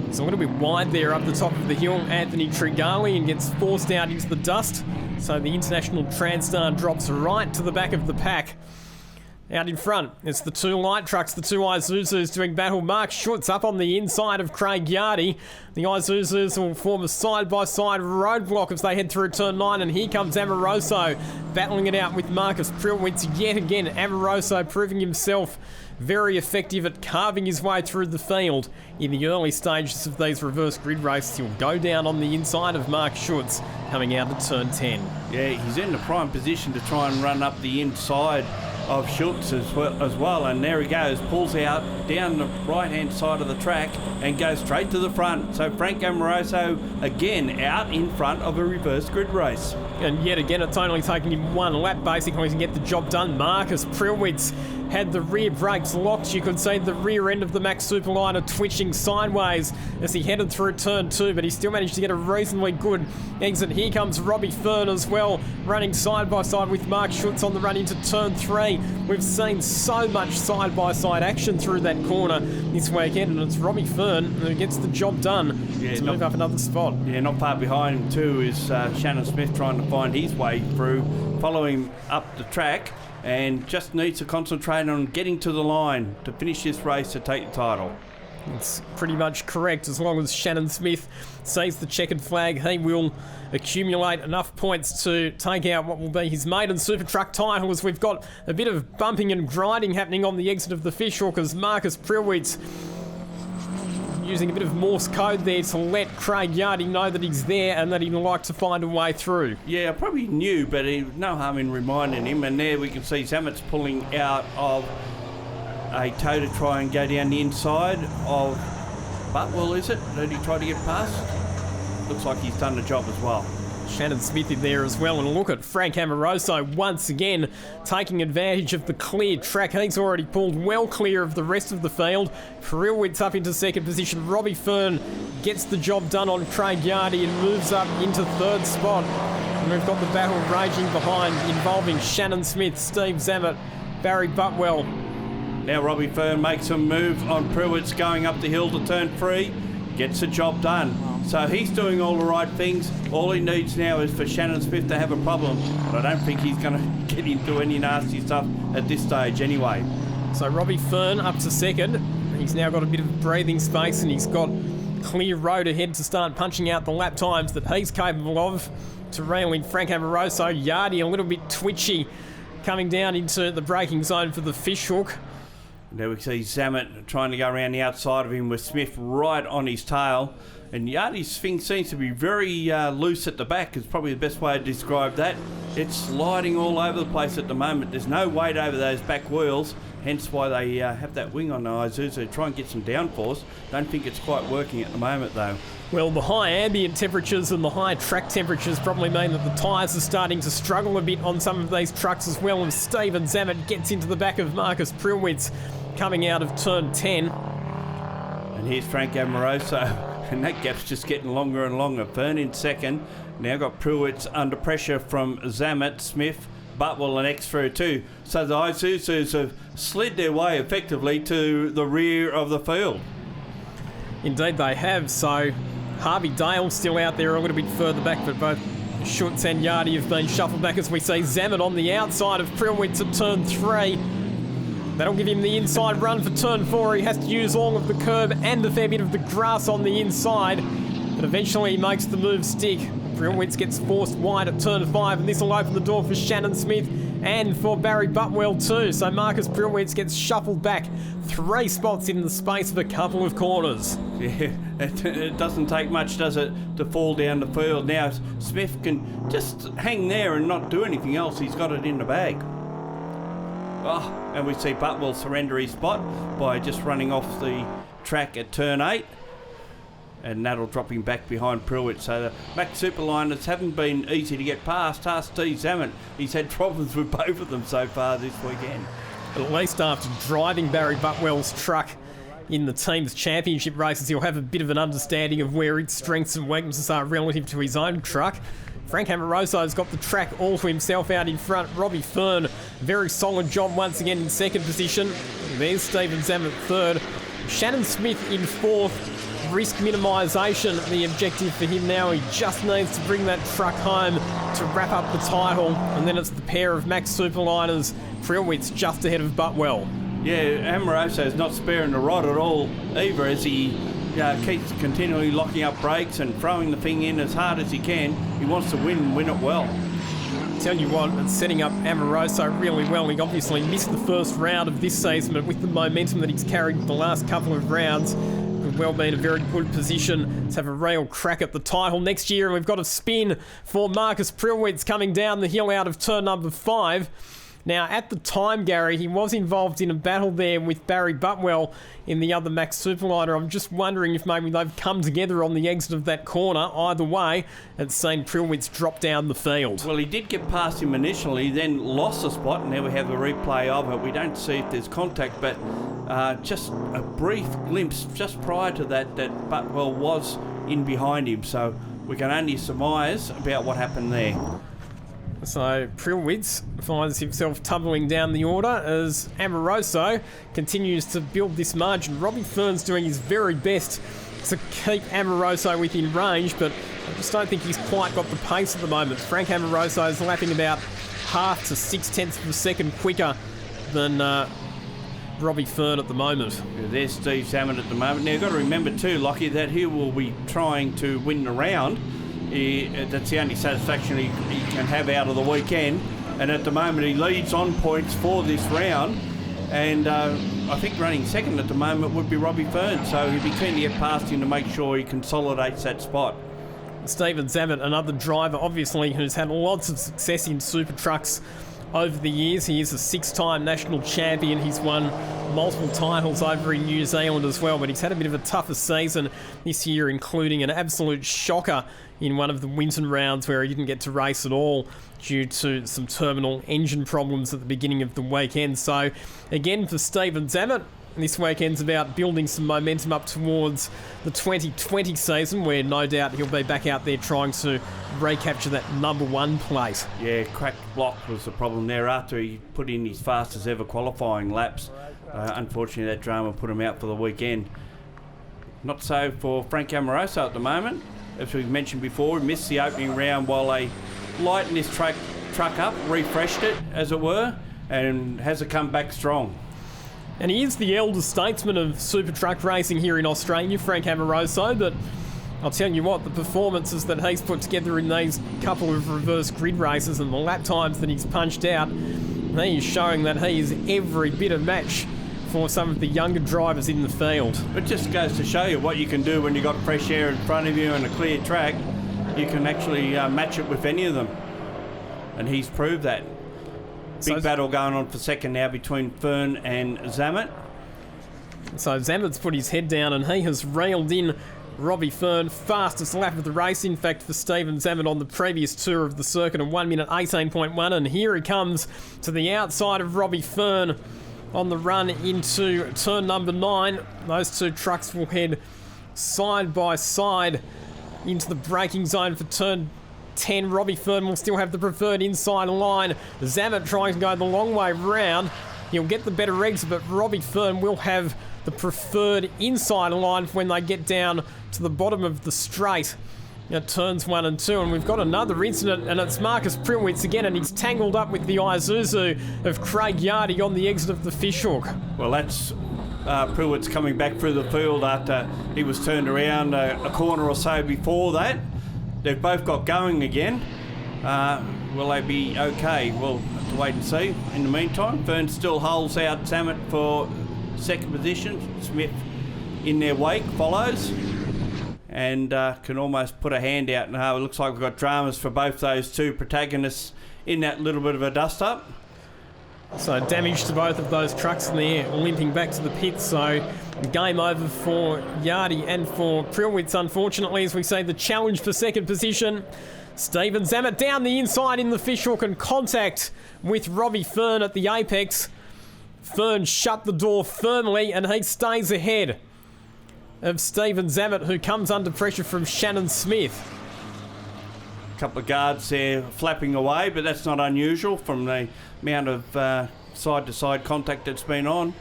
It's a little bit wide there up the top of the hill, Anthony Tringali, and gets forced out into the dust. So the International Transtar drops right to the back of the pack. Out in front, it's the two light trucks, the two Isuzus doing battle. Mark Schutz up on the inside of Craig Yardy. The Isuzus will form a side-by-side roadblock as they head through turn 9, and here comes Amoroso battling it out with Marcus Prilwitz yet again. Amoroso proving himself very effective at carving his way through the field. In the early stages of these reverse grid races, he'll go down on the inside of Mark Schutz coming out of turn 10. Yeah, he's in the prime position to try and run up the inside of Schultz as well, and there he goes, pulls out down the right hand side of the track and goes straight to the front. So Frank Amoroso again out in front of a reverse grid race. And yet again, it's only taken him one lap basically to get the job done. Marcus Prilwitz had the rear brakes locked. You could see the rear end of the Max Superliner twitching sideways as he headed through turn 2, but he still managed to get a reasonably good exit. Here comes Robbie Fern as well, running side by side with Mark Schutz on the run into turn 3. We've seen so much side by side action through that corner this weekend, and it's Robbie Fern who gets the job done to move up another spot. Yeah, not far behind him too is Shannon Smith trying to find his way through, follow him up the track, and just needs to concentrate on getting to the line to finish this race to take the title. It's pretty much correct. As long as Shannon Smith sees the checkered flag, he will accumulate enough points to take out what will be his maiden Super Truck title, as we've got a bit of bumping and grinding happening on the exit of the Fishhook as Marcus Prilwitz using a bit of Morse code there to let Craig Yardy know that he's there and that he'd like to find a way through. Yeah, I probably knew, but no harm in reminding him. And there we can see Zammit's pulling out of a toe to try and go down the inside of Butwell, is it? Did he try to get past? Looks like he's done the job as well. Shannon Smith in there as well, and look at Frank Amoroso once again taking advantage of the clear track. He's already pulled well clear of the rest of the field. Prilwitz up into second position. Robbie Fern gets the job done on Craig Yardy and moves up into third spot. And we've got the battle raging behind, involving Shannon Smith, Steve Zammit, Barry Butwell. Now Robbie Fern makes a move on Prilwitz going up the hill to turn 3. Gets the job done. So he's doing all the right things. All he needs now is for Shannon Smith to have a problem. But I don't think he's going to get into any nasty stuff at this stage anyway. So Robbie Fern up to second. He's now got a bit of breathing space and he's got clear road ahead to start punching out the lap times that he's capable of to reel in Frank Amoroso. Yardy a little bit twitchy coming down into the braking zone for the Fishhook. There we see Zammit trying to go around the outside of him with Smith right on his tail. And Yardy's thing seems to be very loose at the back, is probably the best way to describe that. It's sliding all over the place at the moment. There's no weight over those back wheels, hence why they have that wing on the Isuzu to try and get some downforce. Don't think it's quite working at the moment though. Well, the high ambient temperatures and the high track temperatures probably mean that the tyres are starting to struggle a bit on some of these trucks as well, as Steven Zammit gets into the back of Marcus Prilwitz coming out of turn 10. And here's Frank Amoroso, and that gap's just getting longer and longer. Fern in second. Now got Prilwitz under pressure from Zammit, Smith, Butwell and X through too. So the Isuzus have slid their way effectively to the rear of the field. Indeed they have. So Harvey Dale still out there a little bit further back, but both Schutz and Yardy have been shuffled back as we see Zammit on the outside of Prilwitz at turn 3. That'll give him the inside run for turn 4. He has to use all of the curb and a fair bit of the grass on the inside, but eventually he makes the move stick. Prilwitz gets forced wide at turn 5, and this will open the door for Shannon Smith and for Barry Butwell too. So Marcus Prilwitz gets shuffled back 3 spots in the space of a couple of corners. Yeah, it doesn't take much, does it, to fall down the field. Now Smith can just hang there and not do anything else. He's got it in the bag. Oh, and we see Butwell surrender his spot by just running off the track at turn 8. And that'll drop him back behind Prilwitz. So the Max Superliners haven't been easy to get past. Ask Steve Zammit. He's had problems with both of them so far this weekend. But at least after driving Barry Butwell's truck in the team's championship races, he'll have a bit of an understanding of where its strengths and weaknesses are relative to his own truck. Frank Amoroso's got the track all to himself out in front. Robbie Fern, very solid job once again in second position. There's Stephen Zammit third. Shannon Smith in fourth. Risk minimisation, the objective for him now. He just needs to bring that truck home to wrap up the title. And then it's the pair of Max Superliners, Trilwitz just ahead of Butwell. Yeah, Amoroso's not sparing the rod at all either, as he keeps continually locking up brakes and throwing the thing in as hard as he can. He wants to win and win it well. Tell you what, it's setting up Amoroso really well. He obviously missed the first round of this season, but with the momentum that he's carried the last couple of rounds, could well be in a very good position to have a real crack at the title next year. And we've got a spin for Marcus Prilwitz coming down the hill out of turn number 5. Now, at the time, Gary, he was involved in a battle there with Barry Butwell in the other Max Superliner. I'm just wondering if maybe they've come together on the exit of that corner. Either way, it's seen Prilwitz drop down the field. Well, he did get past him initially, then lost the spot, and now we have a replay of it. We don't see if there's contact, but just a brief glimpse just prior to that Butwell was in behind him. So we can only surmise about what happened there. So Prilwitz finds himself tumbling down the order as Amoroso continues to build this margin. Robbie Fern's doing his very best to keep Amoroso within range, but I just don't think he's quite got the pace at the moment. Frank Amoroso is lapping about half to 0.6 of a second quicker than Robbie Fern at the moment. Yeah, there's Steve Zammit at the moment. Now you've got to remember too, Lockie, that he will be trying to win the round. That's the only satisfaction he can have out of the weekend, and at the moment he leads on points for this round, and I think running second at the moment would be Robbie Fern, so he'd be keen to get past him to make sure he consolidates that spot. Stephen Zammit, another driver obviously who's had lots of success in super trucks over the years. He is a 6-time national champion. He's won multiple titles over in New Zealand as well, but he's had a bit of a tougher season this year, including an absolute shocker in one of the Winton rounds where he didn't get to race at all due to some terminal engine problems at the beginning of the weekend. So again, for Stephen Zammit, this weekend's about building some momentum up towards the 2020 season, where no doubt he'll be back out there trying to recapture that number 1 place. Yeah, cracked block was the problem there after he put in his fastest ever qualifying laps. Unfortunately, that drama put him out for the weekend. Not so for Frank Amoroso at the moment. As we've mentioned before, he missed the opening round while they lightened his truck up, refreshed it, as it were, and has to come back strong. And he is the elder statesman of super truck racing here in Australia, Frank Amoroso, but I'll tell you what, the performances that he's put together in these couple of reverse grid races and the lap times that he's punched out, he is showing that he is every bit a match for some of the younger drivers in the field. It just goes to show you what you can do when you've got fresh air in front of you and a clear track. You can actually match it with any of them. And he's proved that. Big battle going on for second now between Fern and Zammit. So Zammit's put his head down and he has railed in Robbie Fern, fastest lap of the race, in fact, for Stephen Zammit on the previous tour of the circuit, in 1 minute 18.1. And here he comes to the outside of Robbie Fern on the run into turn number 9. Those two trucks will head side by side into the braking zone for turn 10. Robbie Fern will still have the preferred inside line. Zammit trying to go the long way round. He'll get the better exit, but Robbie Fern will have the preferred inside line when they get down to the bottom of the straight at turns 1 and 2. And we've got another incident, and it's Marcus Prilwitz again, and he's tangled up with the Isuzu of Craig Yardy on the exit of the fishhook. Well, that's Prilwitz coming back through the field after he was turned around a corner or so before that. They've both got going again. Will they be okay? We'll have to wait and see. In the meantime, Fern still holds out Zammit for second position. Smith in their wake follows and can almost put a hand out. Now it looks like we've got dramas for both those two protagonists in that little bit of a dust-up. So damage to both of those trucks, and they're limping back to the pit. So game over for Yardy and for Prilwitz, unfortunately, as we say, the challenge for second position. Stephen Zammit down the inside in the fishhook and contact with Robbie Fern at the apex. Fern shut the door firmly and he stays ahead of Stephen Zammit, who comes under pressure from Shannon Smith. A couple of guards there flapping away, but that's not unusual from the amount of side-to-side contact that's been on.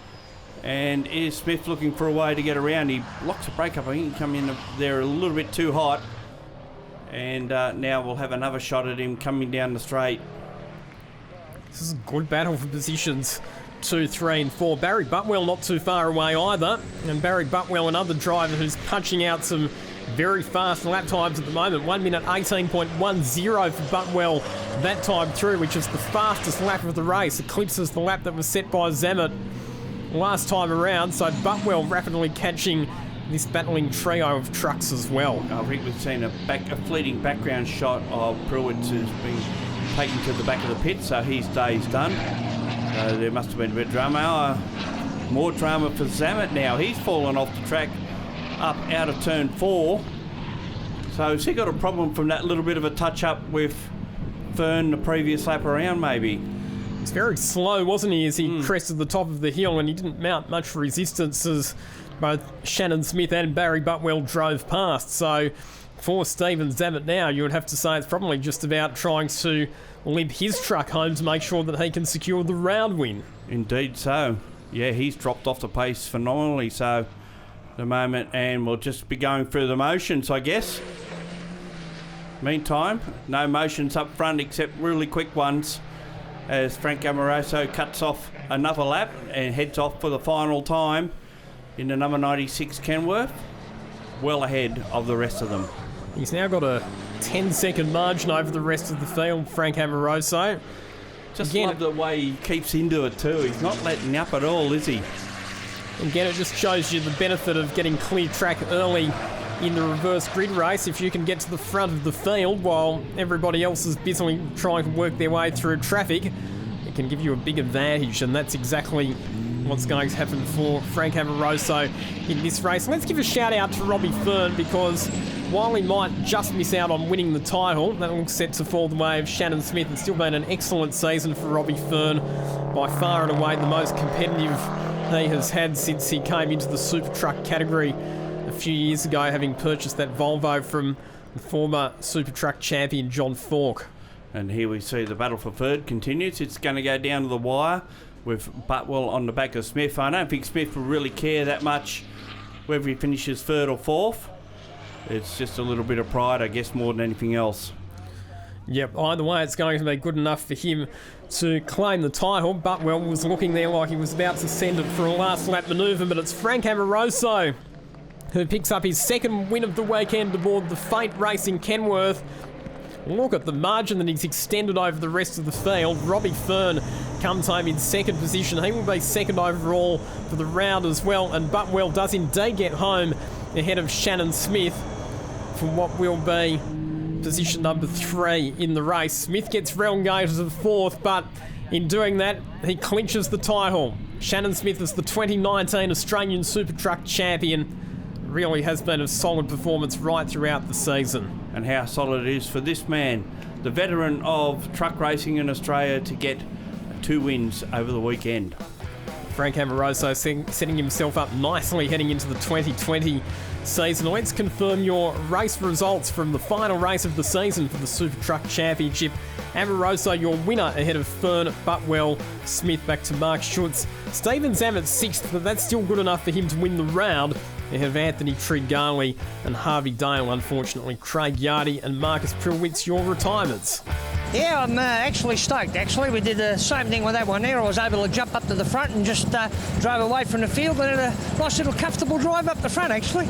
And is Smith looking for a way to get around? He locks a break up. I think he come in there a little bit too hot. And now we'll have another shot at him coming down the straight. This is a good battle for positions 2, 3 and 4. Barry Butwell not too far away either. And Barry Butwell, another driver who's punching out some very fast lap times at the moment. 1 minute 18.10 for Butwell that time through, which is the fastest lap of the race. Eclipses the lap that was set by Zammit last time around. So Butwell rapidly catching this battling trio of trucks as well. I think we've seen a fleeting background shot of Pruitt's who's been taken to the back of the pit, so his day's done. So there must have been a bit of drama. More drama for Zammit now. He's fallen off the track up out of turn 4. So has he got a problem from that little bit of a touch-up with Fern the previous lap around, maybe? It's very slow, wasn't he, as he crested the top of the hill, and he didn't mount much resistance as both Shannon Smith and Barry Butwell drove past. So for Stephen Zammit now, you would have to say it's probably just about trying to limp his truck home to make sure that he can secure the round win. Indeed so. Yeah, he's dropped off the pace phenomenally so at the moment, and we'll just be going through the motions, I guess. Meantime, no motions up front except really quick ones as Frank Amoroso cuts off another lap and heads off for the final time in the number 96 Kenworth, well ahead of the rest of them. He's now got a 10-second margin over the rest of the field, Frank Amoroso. Just love the way he keeps into it too. He's not letting up at all, is he? Again, it just shows you the benefit of getting clear track early in the reverse grid race. If you can get to the front of the field while everybody else is busily trying to work their way through traffic, it can give you a big advantage, and that's exactly what's going to happen for Frank Amoroso in this race. Let's give a shout out to Robbie Fern, because while he might just miss out on winning the title, that looks set to fall the way of Shannon Smith. It's still been an excellent season for Robbie Fern, by far and away the most competitive he has had since he came into the super truck category a few years ago, having purchased that Volvo from the former super truck champion John Falk. And here we see the battle for third continues. It's going to go down to the wire with Butwell on the back of Smith. I don't think Smith will really care that much whether he finishes third or fourth. It's just a little bit of pride, I guess, more than anything else. Yep, either way, it's going to be good enough for him to claim the title. Butwell was looking there like he was about to send it for a last lap manoeuvre, but it's Frank Amoroso who picks up his second win of the weekend aboard the Fate Racing Kenworth. Look at the margin that he's extended over the rest of the field. Robbie Fern comes home in second position. He will be second overall for the round as well, and Butwell does indeed get home ahead of Shannon Smith for what will be position number 3 in the race. Smith gets relegated to the 4th, but in doing that, he clinches the title. Shannon Smith is the 2019 Australian Super Truck champion. Really has been a solid performance right throughout the season. And how solid it is for this man, the veteran of truck racing in Australia, to get 2 wins over the weekend. Frank Amoroso setting himself up nicely heading into the 2020 season. Let's confirm your race results from the final race of the season for the Super Truck Championship. Amoroso, your winner, ahead of Fern, Butwell, Smith back to Mark Schutz. Stephen Zammit 6th, but that's still good enough for him to win the round, ahead of Anthony Tringali and Harvey Dale. Unfortunately, Craig Yardy and Marcus Prilwitz, your retirements. Yeah, I'm actually stoked, actually. We did the same thing with that one there. I was able to jump up to the front and just drove away from the field, and had a nice little comfortable drive up the front, actually.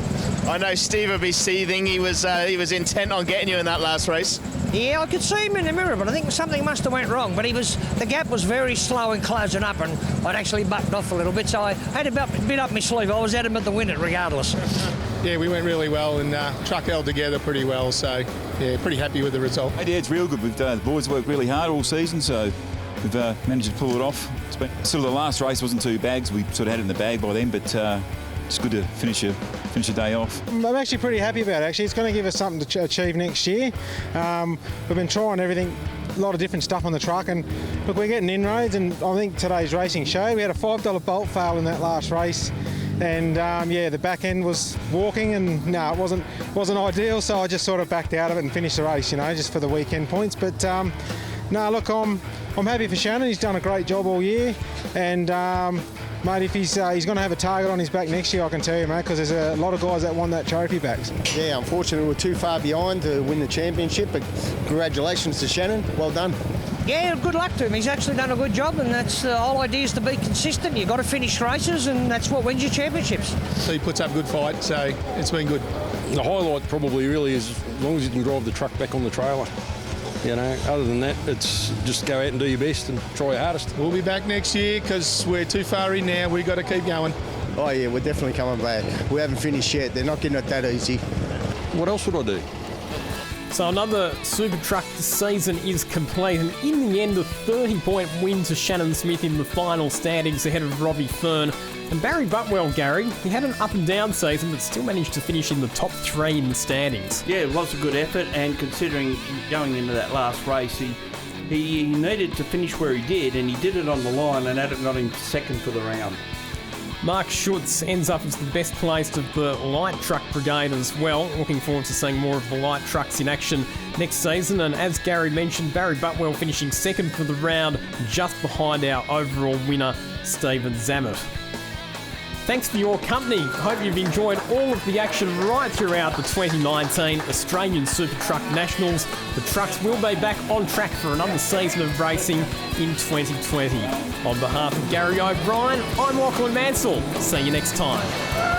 I know Steve will be seething. He was intent on getting you in that last race. Yeah, I could see him in the mirror, but I think something must have went wrong. But the gap was very slow in closing up, and I'd actually bucked off a little bit, so I had a bit up my sleeve. I was adamant to win it regardless. Yeah, we went really well, and truck held together pretty well, so yeah, pretty happy with the result. Hey, yeah, it's real good. The boys worked really hard all season, so we've managed to pull it off. It's been sort of the last race wasn't too bad, we sort of had it in the bag by then, but it's good to finish a day off. I'm actually pretty happy about it. Actually, it's going to give us something to achieve next year. We've been trying everything lot of different stuff on the truck, and look, we're getting inroads, and I think today's racing showed. We had a $5 bolt fail in that last race, and the back end was walking, and no, it wasn't ideal, so I just sort of backed out of it and finished the race, just for the weekend points. But no, look, I'm happy for Shannon. He's done a great job all year, and mate, if he's going to have a target on his back next year, I can tell you, mate, because there's a lot of guys that want that trophy back. Yeah, unfortunately we're too far behind to win the championship, but congratulations to Shannon. Well done. Yeah, good luck to him. He's actually done a good job, and that's the whole idea, is to be consistent. You've got to finish races, and that's what wins you championships. So he puts up a good fight, so it's been good. The highlight probably really is as long as you can drive the truck back on the trailer. Other than that, it's just go out and do your best and try your hardest. We'll be back next year because we're too far in now. We've got to keep going. Oh yeah, we're definitely coming back. We haven't finished yet. They're not getting it that easy. What else would I do? So another Super Truck season is complete, and in the end, a 30-point win to Shannon Smith in the final standings ahead of Robbie Fern. And Barry Butwell, Gary, he had an up-and-down season, but still managed to finish in the top 3 in the standings. Yeah, it was a good effort, and considering going into that last race, he needed to finish where he did, and he did it on the line, and that got him second for the round. Mark Schutz ends up as the best placed of the light truck brigade as well. Looking forward to seeing more of the light trucks in action next season. And as Gary mentioned, Barry Butwell finishing second for the round, just behind our overall winner, Stephen Zammit. Thanks for your company. Hope you've enjoyed all of the action right throughout the 2019 Australian Super Truck Nationals. The trucks will be back on track for another season of racing in 2020. On behalf of Gary O'Brien, I'm Lachlan Mansell. See you next time.